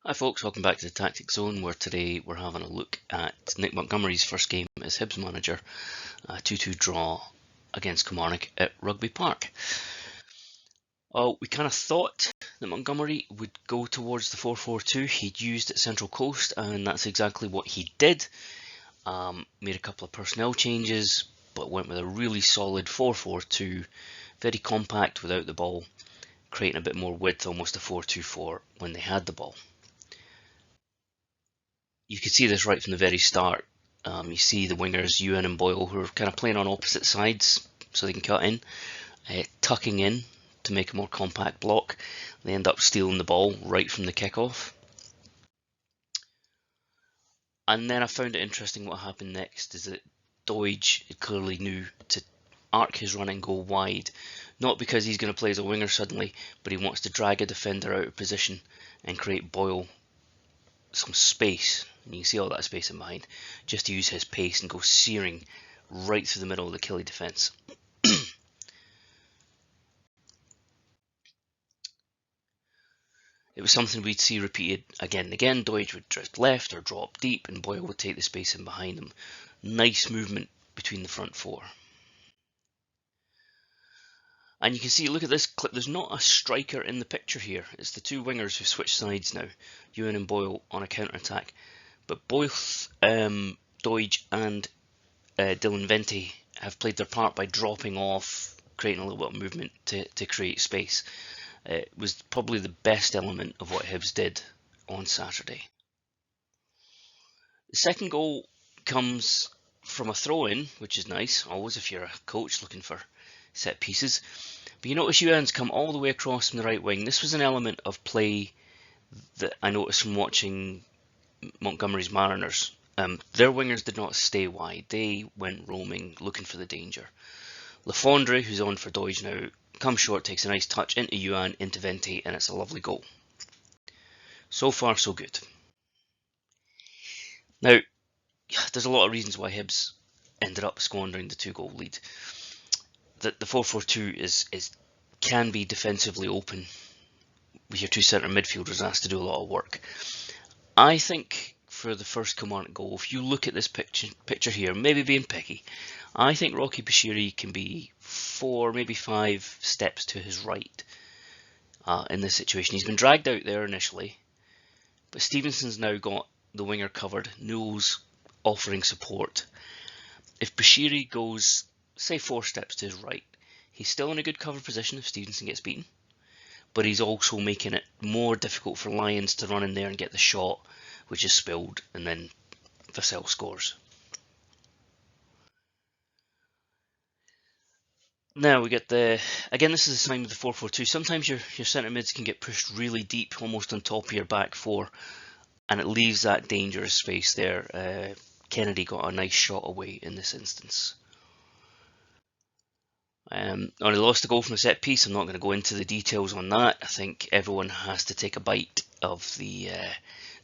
Hi folks, welcome back to the Tactics Zone, where today we're having a look at Nick Montgomery's first game as Hibs manager, a 2-2 draw against Kilmarnock at Rugby Park. Well, we kind of thought that Montgomery would go towards the 4-4-2 he'd used at Central Coast, and that's exactly what he did. Made a couple of personnel changes, but went with a really solid 4-4-2, very compact without the ball, creating a bit more width, almost a 4-2-4 when they had the ball. You could see this right from the very start. You see the wingers, Ewan and Boyle, who are kind of playing on opposite sides so they can cut in, tucking in to make a more compact block. They end up stealing the ball right from the kickoff. And then I found it interesting what happened next is that Doidge clearly knew to arc his run and go wide, not because he's going to play as a winger suddenly, but he wants to drag a defender out of position and create Boyle some space. And you can see all that space in behind, just to use his pace and go searing right through the middle of the Killie defence. It was something we'd see repeated again and again. Doidge would drift left or drop deep, and Boyle would take the space in behind him. Nice movement between the front four. And you can see, look at this clip, there's not a striker in the picture here. It's the two wingers who switch sides now, Ewan and Boyle on a counter-attack. But both Doidge and Dylan Vente have played their part by dropping off, creating a little bit of movement to create space. It was probably the best element of what Hibs did on Saturday. The second goal comes from a throw-in, which is nice, always if you're a coach looking for set pieces. But you notice Ewan's come all the way across from the right wing. This was an element of play that I noticed from watching Montgomery's Mariners. Their wingers did not stay wide. They went roaming, looking for the danger. Lafondre, who's on for Doidge now, comes short, takes a nice touch into Ewan, into Vente, and it's a lovely goal. So far, so good. Now, there's a lot of reasons why Hibs ended up squandering the 2-goal lead. The 4-4-2 can be defensively open with your two centre midfielders asked to do a lot of work. I think for the first Kilmarnock goal, if you look at this picture here, maybe being picky, I think Rocky Bashiri can be 4, maybe 5 steps to his right in this situation. He's been dragged out there initially, but Stevenson's now got the winger covered. Newell's offering support. If Bashiri goes, say, 4 steps to his right, he's still in a good cover position if Stevenson gets beaten, but he's also making it more difficult for Lions to run in there and get the shot, which is spilled, and then Vassell scores. Now we get again this is a sign with the 4-4-2. Sometimes your centre mids can get pushed really deep, almost on top of your back four, and it leaves that dangerous space there. Kennedy got a nice shot away in this instance. He lost the goal from a set piece. I'm not going to go into the details on that. I think everyone has to take a bite of the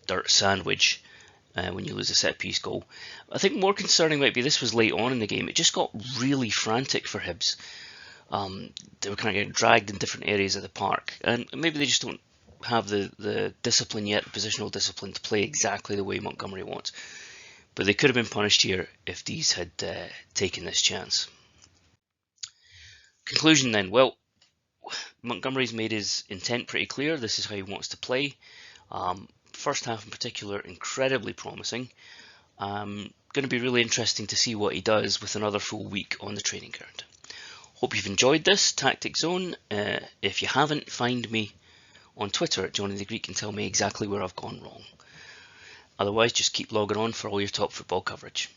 dirt sandwich when you lose a set piece goal. I think more concerning might be this was late on in the game. It just got really frantic for Hibs. They were kind of getting dragged in different areas of the park, and maybe they just don't have the discipline yet, the positional discipline to play exactly the way Montgomery wants. But they could have been punished here if Dees had taken this chance. Conclusion then, well, Montgomery's made his intent pretty clear. This is how he wants to play. First half in particular, incredibly promising. Going to be really interesting to see what he does with another full week on the training ground. Hope you've enjoyed this Tactic Zone. If you haven't, find me on Twitter at Johnny the Greek and tell me exactly where I've gone wrong. Otherwise, just keep logging on for all your top football coverage.